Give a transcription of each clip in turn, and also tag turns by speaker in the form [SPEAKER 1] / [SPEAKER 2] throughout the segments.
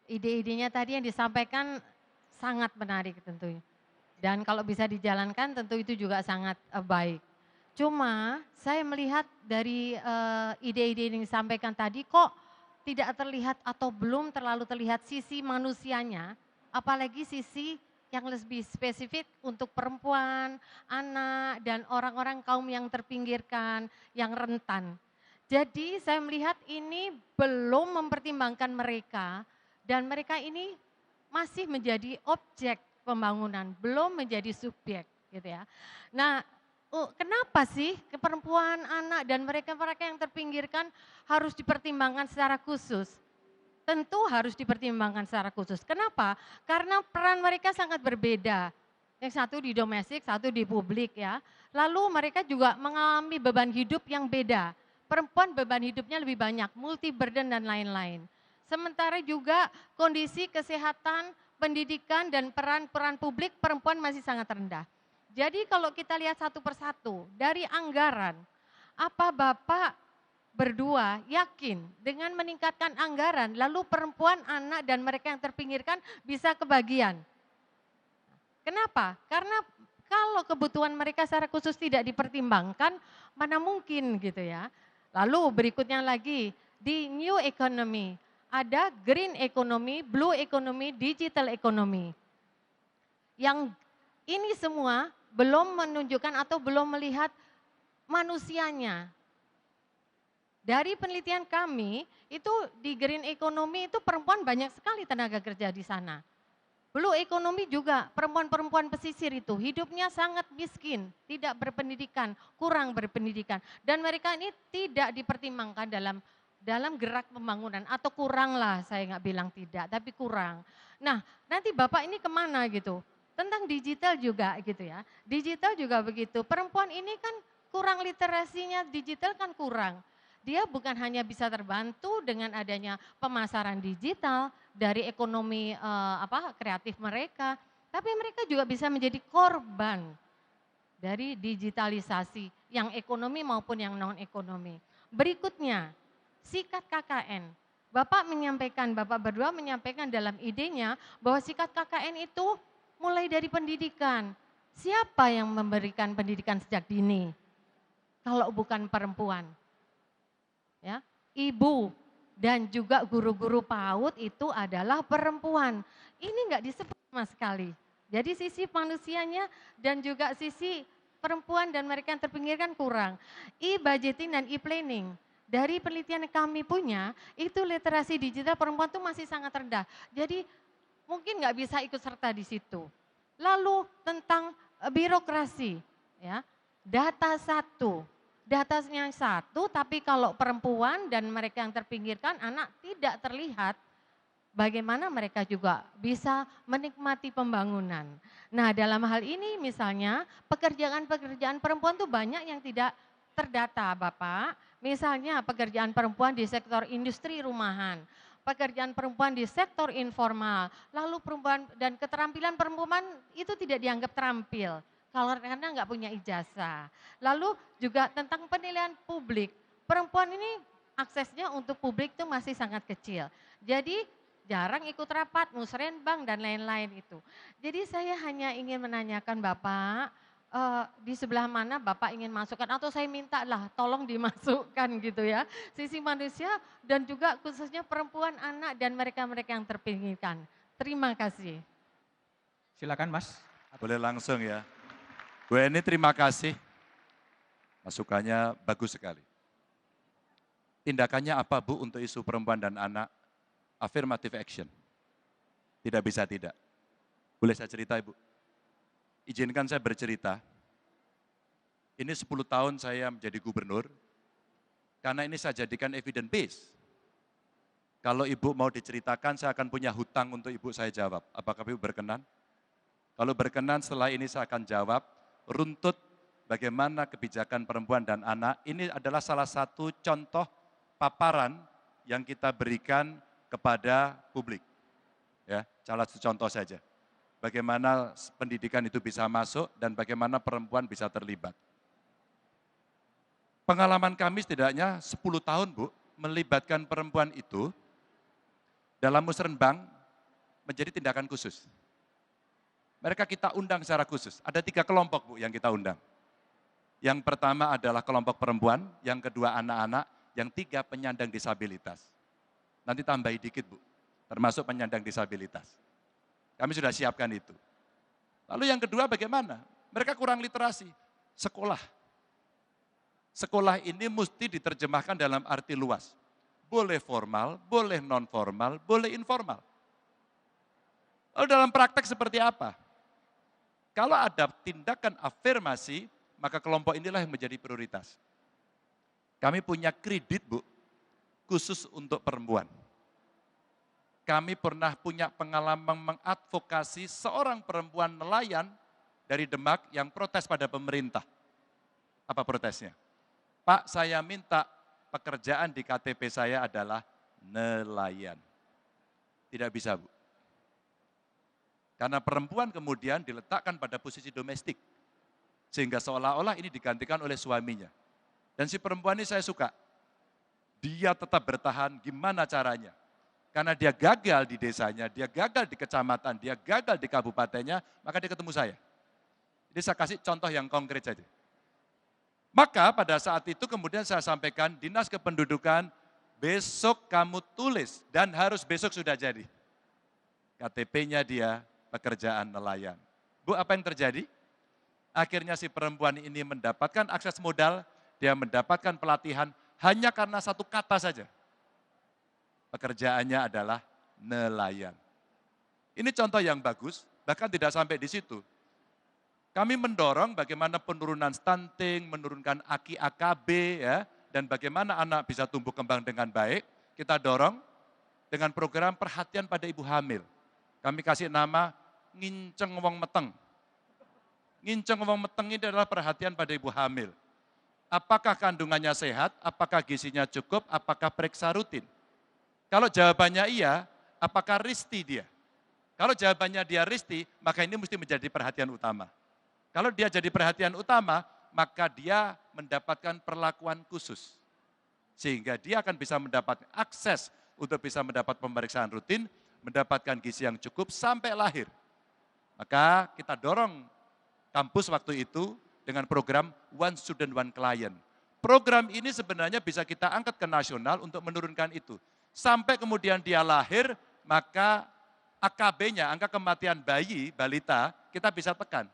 [SPEAKER 1] ide-idenya tadi yang disampaikan sangat menarik tentunya. Dan kalau bisa dijalankan tentu itu juga sangat baik. Cuma saya melihat dari ide-ide yang disampaikan tadi kok tidak terlihat atau belum terlalu terlihat sisi manusianya, apalagi sisi yang lebih spesifik untuk perempuan, anak, dan orang-orang kaum yang terpinggirkan, yang rentan. Jadi saya melihat ini belum mempertimbangkan mereka dan mereka ini masih menjadi objek pembangunan, belum menjadi subjek gitu ya. Nah, kenapa sih perempuan, anak dan mereka-mereka yang terpinggirkan harus dipertimbangkan secara khusus? Tentu harus dipertimbangkan secara khusus. Kenapa? Karena peran mereka sangat berbeda. Yang satu di domestik, satu di publik ya. Lalu mereka juga mengalami beban hidup yang beda. Perempuan beban hidupnya lebih banyak, multi burden dan lain-lain. Sementara juga kondisi kesehatan, pendidikan dan peran-peran publik perempuan masih sangat rendah. Jadi kalau kita lihat satu persatu dari anggaran, apa Bapak berdua yakin dengan meningkatkan anggaran, lalu perempuan, anak, dan mereka yang terpinggirkan bisa kebagian? Kenapa? Karena kalau kebutuhan mereka secara khusus tidak dipertimbangkan, mana mungkin gitu ya. Lalu berikutnya lagi, di new economy, ada green economy, blue economy, digital economy. Yang ini semua belum menunjukkan atau belum melihat manusianya. Dari penelitian kami, itu di green economy itu perempuan banyak sekali tenaga kerja di sana. Blue economy juga, perempuan-perempuan pesisir itu hidupnya sangat miskin, tidak berpendidikan, kurang berpendidikan. Dan mereka ini tidak dipertimbangkan dalam gerak pembangunan atau kurang lah, saya nggak bilang tidak, tapi kurang. Nah, nanti Bapak ini kemana gitu? Tentang digital juga gitu ya. Digital juga begitu, perempuan ini kan kurang literasinya, digital kan kurang. Dia bukan hanya bisa terbantu dengan adanya pemasaran digital dari ekonomi kreatif mereka, tapi mereka juga bisa menjadi korban dari digitalisasi yang ekonomi maupun yang non ekonomi. Berikutnya, sikat KKN. Bapak berdua menyampaikan dalam idenya bahwa sikat KKN itu mulai dari pendidikan. Siapa yang memberikan pendidikan sejak dini? Kalau bukan perempuan, ya, ibu dan juga guru-guru PAUD itu adalah perempuan. Ini enggak disebut sama sekali. Jadi sisi manusianya dan juga sisi perempuan dan mereka yang terpinggirkan kurang. E-budgeting dan e-planning. Dari penelitian yang kami punya, itu literasi digital perempuan itu masih sangat rendah. Jadi mungkin nggak bisa ikut serta di situ. Lalu tentang birokrasi, ya, datanya satu, tapi kalau perempuan dan mereka yang terpinggirkan, anak tidak terlihat, bagaimana mereka juga bisa menikmati pembangunan. Nah dalam hal ini misalnya pekerjaan-pekerjaan perempuan tuh banyak yang tidak terdata Bapak. Misalnya pekerjaan perempuan di sektor industri rumahan, pekerjaan perempuan di sektor informal, lalu perempuan dan keterampilan perempuan itu tidak dianggap terampil kalau karena nggak punya ijazah. Lalu juga tentang penilaian publik, perempuan ini aksesnya untuk publik itu masih sangat kecil. Jadi jarang ikut rapat, musrenbang dan lain-lain itu. Jadi saya hanya ingin menanyakan Bapak, di sebelah mana Bapak ingin masukkan atau saya minta lah tolong dimasukkan gitu ya, sisi manusia dan juga khususnya perempuan, anak dan mereka-mereka yang terpinggirkan. Terima kasih.
[SPEAKER 2] Silakan Mas.
[SPEAKER 3] Boleh langsung ya. Bu Eni terima kasih, masukannya bagus sekali. Tindakannya apa Bu untuk isu perempuan dan anak? Affirmative action. Tidak bisa tidak. Boleh saya cerita Ibu? Izinkan saya bercerita. Ini 10 tahun saya menjadi gubernur, karena ini saya jadikan evidence base. Kalau Ibu mau diceritakan, saya akan punya hutang untuk Ibu saya jawab. Apakah Ibu berkenan? Kalau berkenan setelah ini saya akan jawab, runtut bagaimana kebijakan perempuan dan anak, ini adalah salah satu contoh paparan yang kita berikan kepada publik. Ya, salah satu contoh saja. Bagaimana pendidikan itu bisa masuk dan bagaimana perempuan bisa terlibat. Pengalaman kami setidaknya 10 tahun Bu, melibatkan perempuan itu dalam musrenbang menjadi tindakan khusus. Mereka kita undang secara khusus. Ada 3 kelompok, Bu, yang kita undang. Yang pertama adalah kelompok perempuan, yang kedua anak-anak, yang 3 penyandang disabilitas. Nanti tambahi dikit, Bu, termasuk penyandang disabilitas. Kami sudah siapkan itu. Lalu yang kedua bagaimana? Mereka kurang literasi. Sekolah. Sekolah ini mesti diterjemahkan dalam arti luas. Boleh formal, boleh non formal, boleh informal. Lalu dalam praktek seperti apa? Kalau ada tindakan afirmasi, maka kelompok inilah yang menjadi prioritas. Kami punya kredit, Bu, khusus untuk perempuan. Kami pernah punya pengalaman mengadvokasi seorang perempuan nelayan dari Demak yang protes pada pemerintah. Apa protesnya? Pak, saya minta pekerjaan di KTP saya adalah nelayan. Tidak bisa, Bu. Karena perempuan kemudian diletakkan pada posisi domestik. Sehingga seolah-olah ini digantikan oleh suaminya. Dan si perempuan ini saya suka. Dia tetap bertahan, gimana caranya? Karena dia gagal di desanya, dia gagal di kecamatan, dia gagal di kabupatennya, maka dia ketemu saya. Jadi saya kasih contoh yang konkret saja. Maka pada saat itu kemudian saya sampaikan, Dinas Kependudukan, besok kamu tulis dan harus besok sudah jadi. KTP-nya dia pekerjaan nelayan. Bu, apa yang terjadi? Akhirnya si perempuan ini mendapatkan akses modal, dia mendapatkan pelatihan hanya karena satu kata saja. Pekerjaannya adalah nelayan. Ini contoh yang bagus, bahkan tidak sampai di situ. Kami mendorong bagaimana penurunan stunting, menurunkan AKI AKB, ya, dan bagaimana anak bisa tumbuh kembang dengan baik. Kita dorong dengan program perhatian pada ibu hamil. Kami kasih nama Nginceng Wong Meteng. Nginceng Wong Meteng ini adalah perhatian pada ibu hamil. Apakah kandungannya sehat, apakah gizinya cukup, apakah periksa rutin. Kalau jawabannya iya, apakah risti dia? Kalau jawabannya dia risti, maka ini mesti menjadi perhatian utama. Kalau dia jadi perhatian utama, maka dia mendapatkan perlakuan khusus. Sehingga dia akan bisa mendapat akses untuk bisa mendapat pemeriksaan rutin, mendapatkan gizi yang cukup sampai lahir. Maka kita dorong kampus waktu itu dengan program One Student One Client. Program ini sebenarnya bisa kita angkat ke nasional untuk menurunkan itu. Sampai kemudian dia lahir, maka AKB-nya, angka kematian bayi, balita, kita bisa tekan.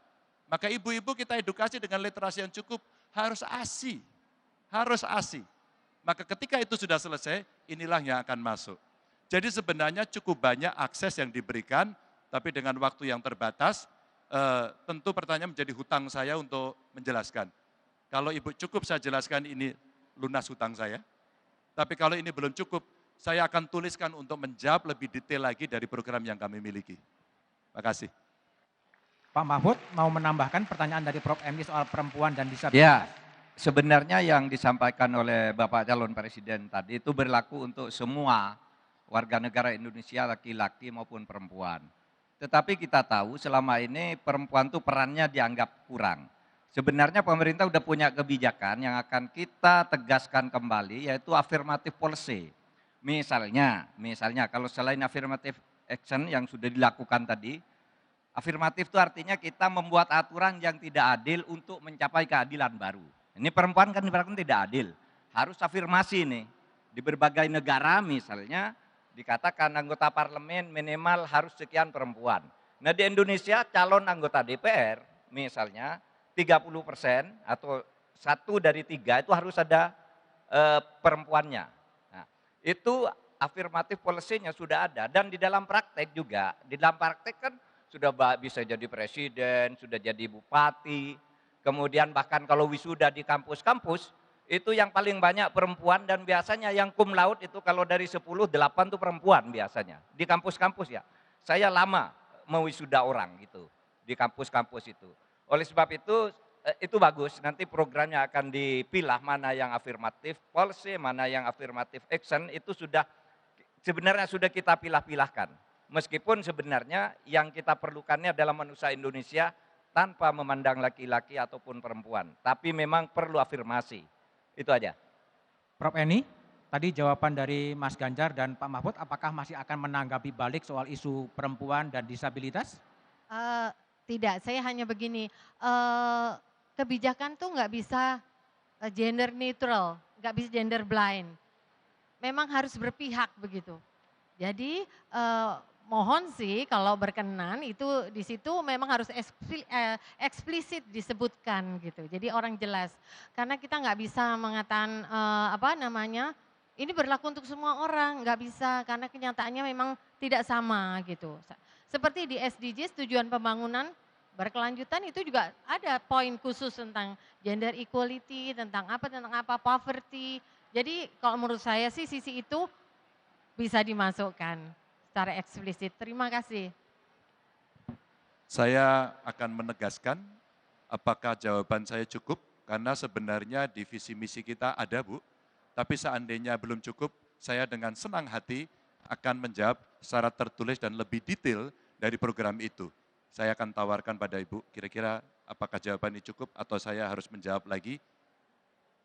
[SPEAKER 3] Maka ibu-ibu kita edukasi dengan literasi yang cukup, harus ASI, harus ASI. Maka ketika itu sudah selesai, inilah yang akan masuk. Jadi sebenarnya cukup banyak akses yang diberikan, tapi dengan waktu yang terbatas, tentu pertanyaan menjadi hutang saya untuk menjelaskan. Kalau Ibu cukup saya jelaskan ini lunas hutang saya, tapi kalau ini belum cukup, saya akan tuliskan untuk menjawab lebih detail lagi dari program yang kami miliki. Terima kasih.
[SPEAKER 2] Pak Mahfud mau menambahkan pertanyaan dari Prof. Emli soal perempuan dan
[SPEAKER 4] Ya,
[SPEAKER 2] disabilitas.
[SPEAKER 4] sebenarnya yang disampaikan oleh Bapak calon presiden tadi itu berlaku untuk semua warga negara Indonesia laki-laki maupun perempuan. Tetapi kita tahu selama ini perempuan itu perannya dianggap kurang. Sebenarnya pemerintah sudah punya kebijakan yang akan kita tegaskan kembali yaitu affirmative policy. Misalnya kalau selain affirmative action yang sudah dilakukan tadi, afirmatif itu artinya kita membuat aturan yang tidak adil untuk mencapai keadilan baru. Ini perempuan kan diperlakukan tidak adil. Harus afirmasi nih. Di berbagai negara misalnya dikatakan anggota parlemen minimal harus sekian perempuan. Nah di Indonesia calon anggota DPR misalnya 30% atau 1 dari 3 itu harus ada perempuannya. Nah, itu afirmatif policy-nya sudah ada dan di dalam praktek juga. Di dalam praktek kan sudah bisa jadi presiden, sudah jadi bupati, kemudian bahkan kalau wisuda di kampus-kampus, itu yang paling banyak perempuan dan biasanya yang cum laude itu kalau dari 10, 8 itu perempuan biasanya. Di kampus-kampus ya, saya lama mewisuda orang gitu, di kampus-kampus itu. Oleh sebab itu bagus, nanti programnya akan dipilah mana yang afirmatif policy, mana yang afirmatif action, itu sebenarnya sudah kita pilah-pilahkan. Meskipun sebenarnya yang kita perlukannya adalah manusia Indonesia tanpa memandang laki-laki ataupun perempuan. Tapi memang perlu afirmasi. Itu aja.
[SPEAKER 2] Prof. Eni, Tadi jawaban dari Mas Ganjar dan Pak Mahfud, apakah masih akan menanggapi balik soal isu perempuan dan disabilitas?
[SPEAKER 1] Tidak, saya hanya begini, kebijakan tuh nggak bisa gender neutral, nggak bisa gender blind. Memang harus berpihak begitu. Jadi mohon sih kalau berkenan itu di situ memang harus eksplisit disebutkan gitu. Jadi orang jelas. Karena kita nggak bisa mengatakan ini berlaku untuk semua orang, nggak bisa karena kenyataannya memang tidak sama gitu. Seperti di SDGs tujuan pembangunan berkelanjutan itu juga ada poin khusus tentang gender equality, tentang apa, poverty. Jadi kalau menurut saya sih sisi itu bisa dimasukkan secara eksplisit. Terima kasih.
[SPEAKER 3] Saya akan menegaskan apakah jawaban saya cukup, karena sebenarnya di visi misi kita ada Bu, tapi seandainya belum cukup, saya dengan senang hati akan menjawab secara tertulis dan lebih detail dari program itu. Saya akan tawarkan pada Ibu, kira-kira apakah jawaban ini cukup atau saya harus menjawab lagi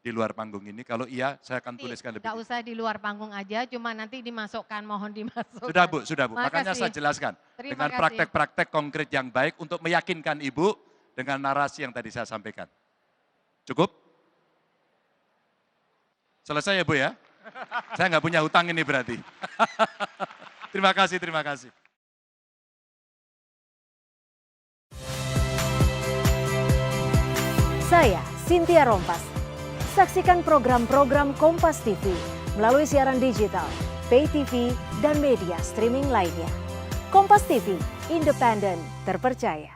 [SPEAKER 3] di luar panggung ini. Kalau iya, saya akan tuliskan lebih
[SPEAKER 1] detail. Tidak usah di luar panggung aja, cuma nanti dimasukkan, mohon dimasukkan.
[SPEAKER 3] Sudah Bu. Makanya saya jelaskan. Dengan praktek-praktek konkret yang baik untuk meyakinkan Ibu dengan narasi yang tadi saya sampaikan. Cukup? Selesai ya Bu ya? Saya nggak punya hutang ini berarti. Terima kasih.
[SPEAKER 5] Saya Cynthia Rompas. Saksikan program-program Kompas TV melalui siaran digital, pay TV, dan media streaming lainnya. Kompas TV, independen, terpercaya.